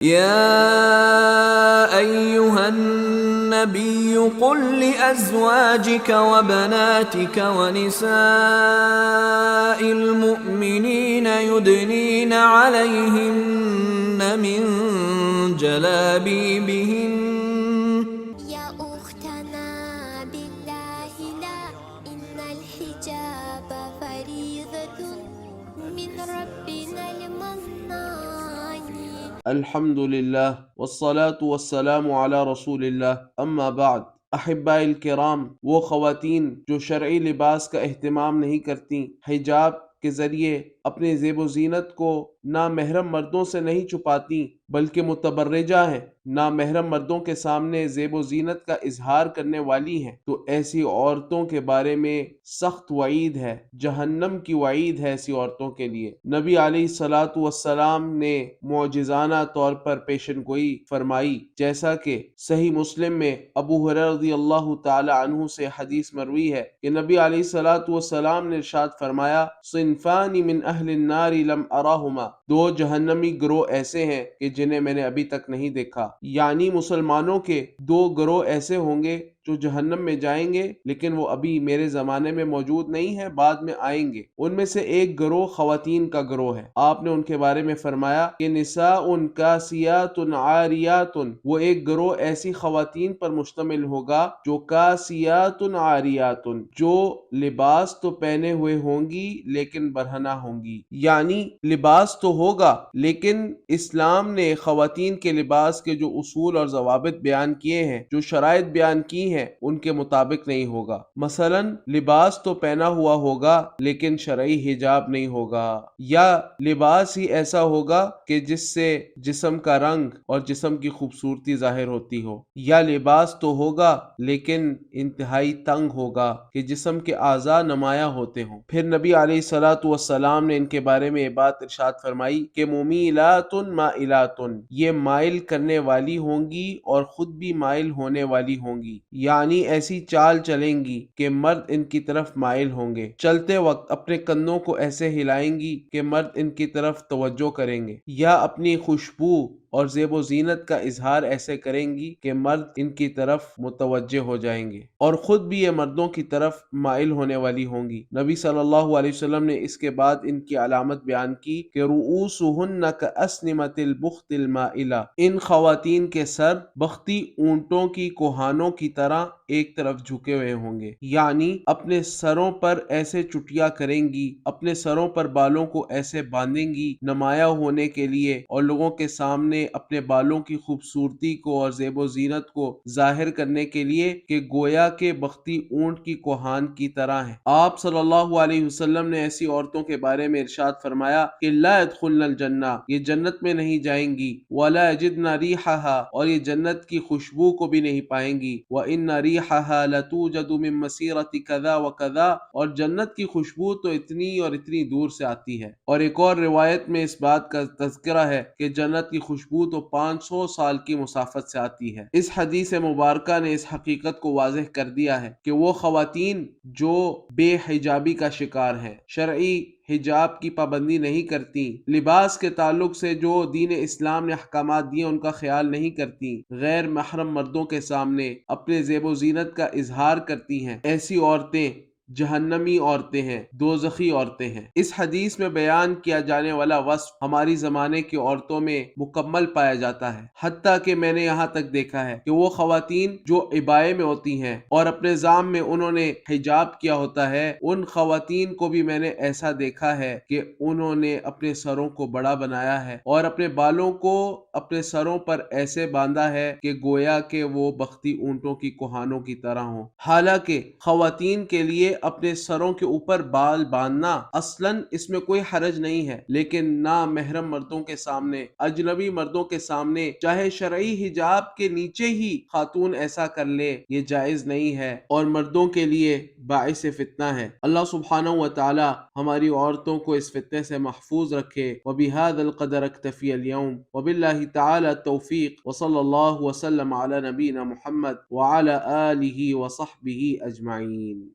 يا أيها النبي قل لأزواجك وبناتك ونساء المؤمنين يدنين عليهن من جلابيبهن. يا أختنا بالله لا إن الحجاب فريضة من ربنا المنان. الحمد للہ والصلاة والسلام علی رسول اللہ اما بعد۔ احباء الکرام، وہ خواتین جو شرعی لباس کا اہتمام نہیں کرتیں، حجاب کے ذریعے اپنے زیب و زینت کو نامحرم مردوں سے نہیں چھپاتیں بلکہ متبرجہ ہیں، نامحرم مردوں کے سامنے زیب و زینت کا اظہار کرنے والی ہیں، تو ایسی عورتوں کے بارے میں سخت وعید ہے، جہنم کی وعید ہے ایسی عورتوں کے لیے۔ نبی علیہ الصلاۃ والسلام نے معجزانہ طور پر پیشن گوئی فرمائی، جیسا کہ صحیح مسلم میں ابو ہریرہ رضی اللہ تعالی عنہ سے حدیث مروی ہے کہ نبی علیہ الصلاۃ والسلام نے ارشاد فرمایا، صنفان من اہل النار لم اراہما، دو جہنمی گروہ ایسے ہیں کہ جنہیں میں نے ابھی تک نہیں دیکھا، یعنی مسلمانوں کے دو گروہ ایسے ہوں گے جو جہنم میں جائیں گے لیکن وہ ابھی میرے زمانے میں موجود نہیں ہے، بعد میں آئیں گے۔ ان میں سے ایک گروہ خواتین کا گروہ ہے۔ آپ نے ان کے بارے میں فرمایا کہ نساء کاسیات عاریات، وہ ایک گروہ ایسی خواتین پر مشتمل ہوگا جو کاسیات عاریات، جو لباس تو پہنے ہوئے ہوں گی لیکن برہنہ ہوں گی، یعنی لباس تو ہوگا لیکن اسلام نے خواتین کے لباس کے جو اصول اور ضوابط بیان کیے ہیں، جو شرائط بیان کی ہیں، ان کے مطابق نہیں ہوگا۔ مثلا لباس تو پہنا ہوا ہوگا لیکن شرعی حجاب نہیں ہوگا، یا لباس ہی ایسا ہوگا کہ جس سے جسم کا رنگ اور جسم کی خوبصورتی ظاہر ہوتی ہو، یا لباس تو ہوگا لیکن انتہائی تنگ ہوگا کہ جسم کے اعضاء نمایاں ہوتے ہوں۔ پھر نبی علیہ الصلاۃ والسلام نے ان کے بارے میں یہ بات ارشاد فرمائی کہ ممیلات مائلات، یہ مائل کرنے والی ہوں گی اور خود بھی مائل ہونے والی ہوں گی، یعنی ایسی چال چلیں گی کہ مرد ان کی طرف مائل ہوں گے، چلتے وقت اپنے کندھوں کو ایسے ہلائیں گی کہ مرد ان کی طرف توجہ کریں گے، یا اپنی خوشبو اور زیب و زینت کا اظہار ایسے کریں گی کہ مرد ان کی طرف متوجہ ہو جائیں گے، اور خود بھی یہ مردوں کی طرف مائل ہونے والی ہوں گی۔ نبی صلی اللہ علیہ وسلم نے اس کے بعد ان کی علامت بیان کی کہ رؤوسہن کاسنمۃ البخت المائلہ، ان خواتین کے سر بختی اونٹوں کی کوہانوں کی طرح ایک طرف جھکے ہوئے ہوں گے، یعنی اپنے سروں پر ایسے چٹیا کریں گی، اپنے سروں پر بالوں کو ایسے باندھیں گی نمایاں ہونے کے لیے، اور لوگوں کے سامنے اپنے بالوں کی خوبصورتی کو اور زیب و زینت کو ظاہر کرنے کے لیے کہ گویا کے بختی اونٹ کی کوہان کی طرح ہیں۔ آپ صلی اللہ علیہ وسلم نے ایسی عورتوں کے بارے میں ارشاد فرمایا کہ لا يدخلن الجنہ، یہ جنت میں نہیں جائیں گی، ولا يجدن ریحھا، اور یہ جنت کی خوشبو کو بھی نہیں پائیں گی، وان ریحھا لتوجد من مسیرۃ کذا وکذا، اور جنت کی خوشبو تو اتنی اور اتنی دور سے آتی ہے۔ اور ایک اور روایت میں اس بات کا تذکرہ ہے کہ جنت کی خوشبو تو 500 سال کی مسافت سے آتی ہے۔ اس حدیث مبارکہ نے اس حقیقت کو واضح کر دیا ہے کہ وہ خواتین جو بے حجابی کا شکار ہیں، شرعی حجاب کی پابندی نہیں کرتی، لباس کے تعلق سے جو دین اسلام نے احکامات دیے ان کا خیال نہیں کرتی، غیر محرم مردوں کے سامنے اپنے زیب و زینت کا اظہار کرتی ہیں، ایسی عورتیں جہنمی عورتیں ہیں، دوزخی عورتیں ہیں۔ اس حدیث میں بیان کیا جانے والا وصف ہماری زمانے کی عورتوں میں مکمل پایا جاتا ہے، حتیٰ کہ میں نے یہاں تک دیکھا ہے کہ وہ خواتین جو عبائے میں ہوتی ہیں اور اپنے زام میں انہوں نے حجاب کیا ہوتا ہے، ان خواتین کو بھی میں نے ایسا دیکھا ہے کہ انہوں نے اپنے سروں کو بڑا بنایا ہے اور اپنے بالوں کو اپنے سروں پر ایسے باندھا ہے کہ گویا کہ وہ بختی اونٹوں کی کوہانوں کی طرح ہوں۔ حالانکہ خواتین کے لیے اپنے سروں کے اوپر بال باندھنا اصلاً اس میں کوئی حرج نہیں ہے، لیکن نامحرم مردوں کے سامنے، اجنبی مردوں کے سامنے، چاہے شرعی حجاب کے نیچے ہی خاتون ایسا کر لے، یہ جائز نہیں ہے اور مردوں کے لیے باعث فتنہ ہے۔ اللہ سبحانہ و تعالی ہماری عورتوں کو اس فتنے سے محفوظ رکھے۔ وبہذا القدر اکتفی اليوم، وباللہ تعالی التوفیق، وصلی اللہ وسلم علی نبینا محمد وعلی آلہ وصحبہ اجمعین۔